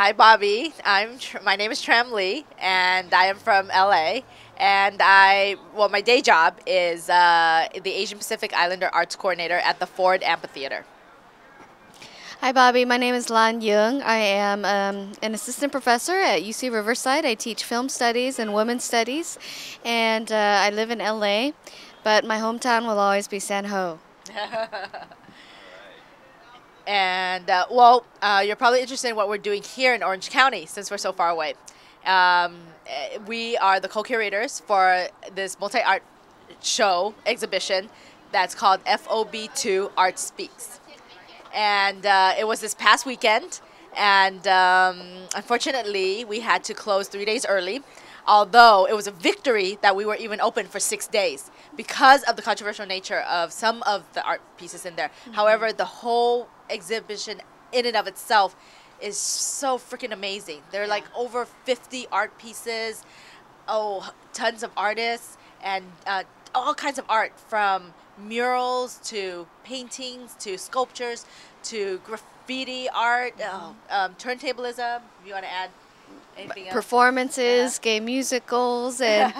Hi, Bobby. My name is Tram Lee, and I am from LA. And my day job is the Asian Pacific Islander Arts Coordinator at the Ford Amphitheater. Hi, Bobby. My name is Lan Yung. I am an assistant professor at UC Riverside. I teach film studies and women's studies, and I live in LA, but my hometown will always be San Ho. And you're probably interested in what we're doing here in Orange County since we're so far away. We are the co-curators for this multi-art show exhibition that's called F.O.B. 2 Art Speaks. And it was this past weekend, and unfortunately we had to close 3 days early, although it was a victory that we were even open for 6 days because of the controversial nature of some of the art pieces in there. However, the whole exhibition in and of itself is so freaking amazing. There are like over 50 art pieces, tons of artists, and all kinds of art, from murals to paintings to sculptures to graffiti art, turntablism. If you want to add anything else? Performances, gay musicals, and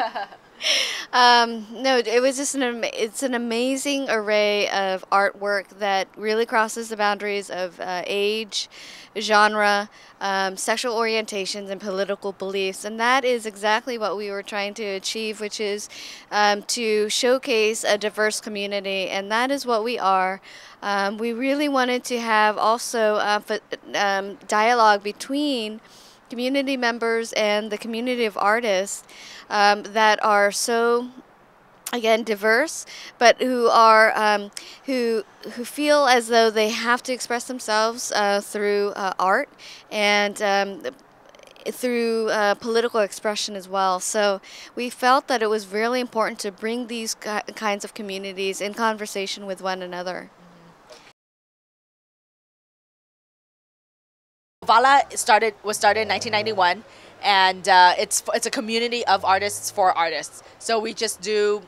no, it was just it's an amazing array of artwork that really crosses the boundaries of age, genre, sexual orientations, and political beliefs. And that is exactly what we were trying to achieve, which is to showcase a diverse community. And that is what we are. We really wanted to have also dialogue between community members and the community of artists that are so, again, diverse, but who are who feel as though they have to express themselves through art and through political expression as well. So we felt that it was really important to bring these kinds of communities in conversation with one another. VAALA was started in 1991, and it's a community of artists for artists. So we just do.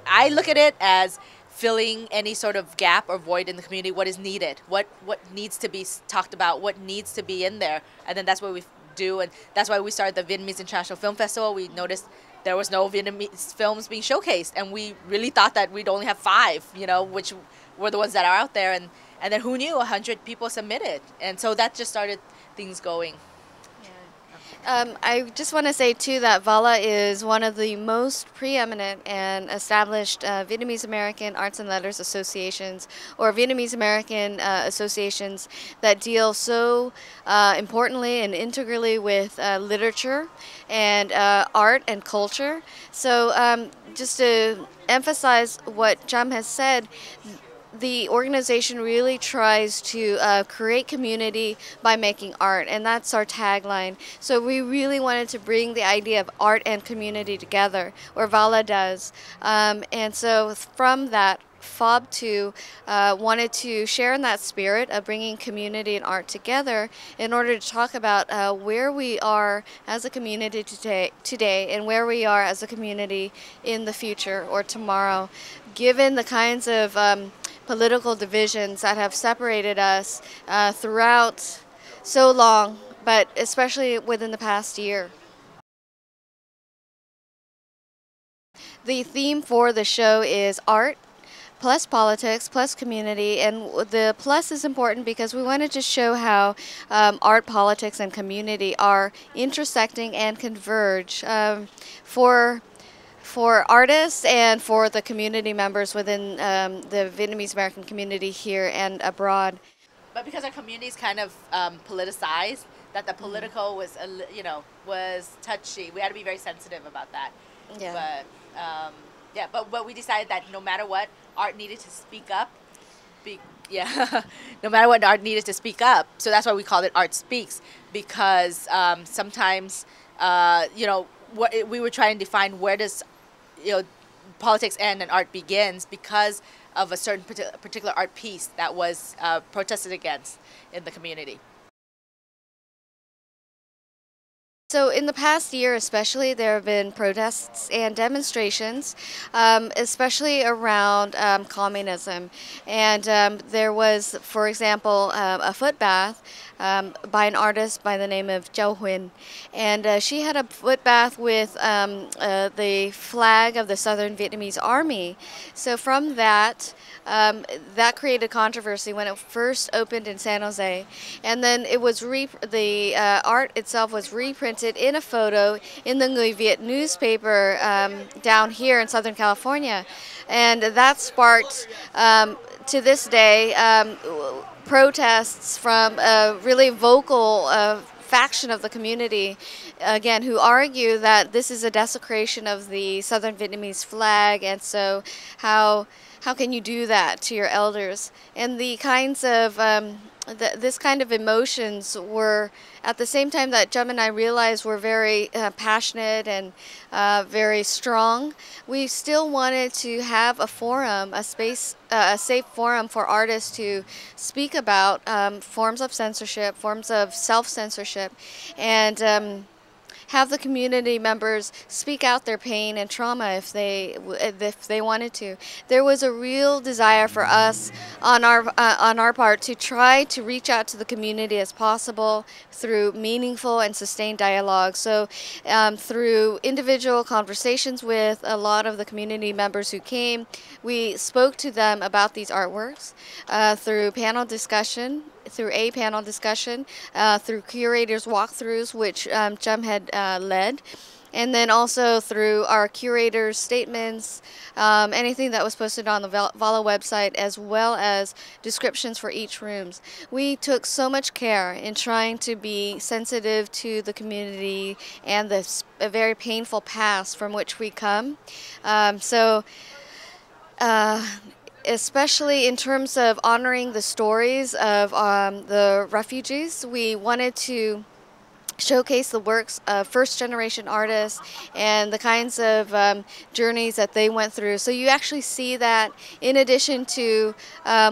I look at it as filling any sort of gap or void in the community. What is needed? What needs to be talked about? What needs to be in there? And then that's what we do, and that's why we started the Vietnamese International Film Festival. We noticed there was no Vietnamese films being showcased, and we really thought that we'd only have 5, which were the ones that are out there, and then who knew, 100 people submitted, and so that just started things going. I just want to say, too, that VAALA is one of the most preeminent and established Vietnamese American Arts and Letters associations, or Vietnamese American associations that deal so importantly and integrally with literature and art and culture. So just to emphasize what Cham has said, the organization really tries to create community by making art, and that's our tagline. So we really wanted to bring the idea of art and community together, or VAALA does. And so from that, F.O.B. 2 wanted to share in that spirit of bringing community and art together in order to talk about where we are as a community today and where we are as a community in the future or tomorrow, given the kinds of political divisions that have separated us throughout so long, but especially within the past year. The theme for the show is art plus politics plus community, and the plus is important because we wanted to show how art, politics, and community are intersecting and converge for artists and for the community members within the Vietnamese American community here and abroad. But because our community is kind of politicized, that the political was was touchy. We had to be very sensitive about that. Yeah. But we decided that no matter what, art needed to speak up. No matter what, art needed to speak up. So that's why we called it Art Speaks, because sometimes we were trying to define where does politics end and art begins, because of a certain particular art piece that was protested against in the community. So in the past year especially, there have been protests and demonstrations, especially around communism. And there was, for example, a foot bath by an artist by the name of Châu Huyen. And she had a foot bath with the flag of the Southern Vietnamese Army. So from that, that created controversy when it first opened in San Jose, and then it was the art itself was reprinted in a photo in the Người Việt newspaper down here in Southern California, and that sparked to this day protests from a really vocal faction of the community, again, who argue that this is a desecration of the Southern Vietnamese flag, and so how can you do that to your elders? And the kinds of this kind of emotions were, at the same time that Jum and I realized were very passionate and very strong, we still wanted to have a forum, a space, a safe forum for artists to speak about forms of censorship, forms of self-censorship, and have the community members speak out their pain and trauma if they wanted to. There was a real desire for us on our part to try to reach out to the community as possible through meaningful and sustained dialogue. So through individual conversations with a lot of the community members who came, we spoke to them about these artworks through panel discussion, through curators walkthroughs, which Jum had led, and then also through our curators' statements, anything that was posted on the VAALA website, as well as descriptions for each rooms. We took so much care in trying to be sensitive to the community and a very painful past from which we come. Especially in terms of honoring the stories of the refugees, we wanted to showcase the works of first-generation artists and the kinds of journeys that they went through. So you actually see that in addition to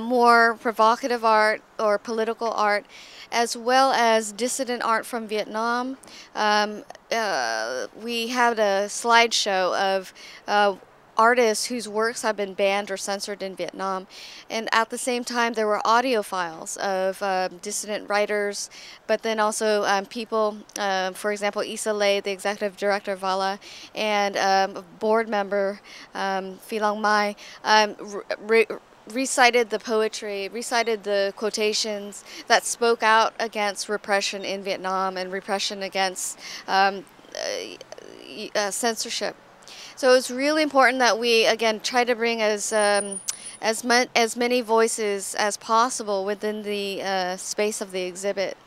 more provocative art or political art, as well as dissident art from Vietnam, we had a slideshow of artists whose works have been banned or censored in Vietnam. And at the same time, there were audio files of dissident writers, but then also people, for example, Issa Lay, the executive director of VAALA, and board member Phi Long Mai, recited the poetry, recited the quotations that spoke out against repression in Vietnam and repression against censorship. So it's really important that we, again, try to bring as many voices as possible within the space of the exhibit.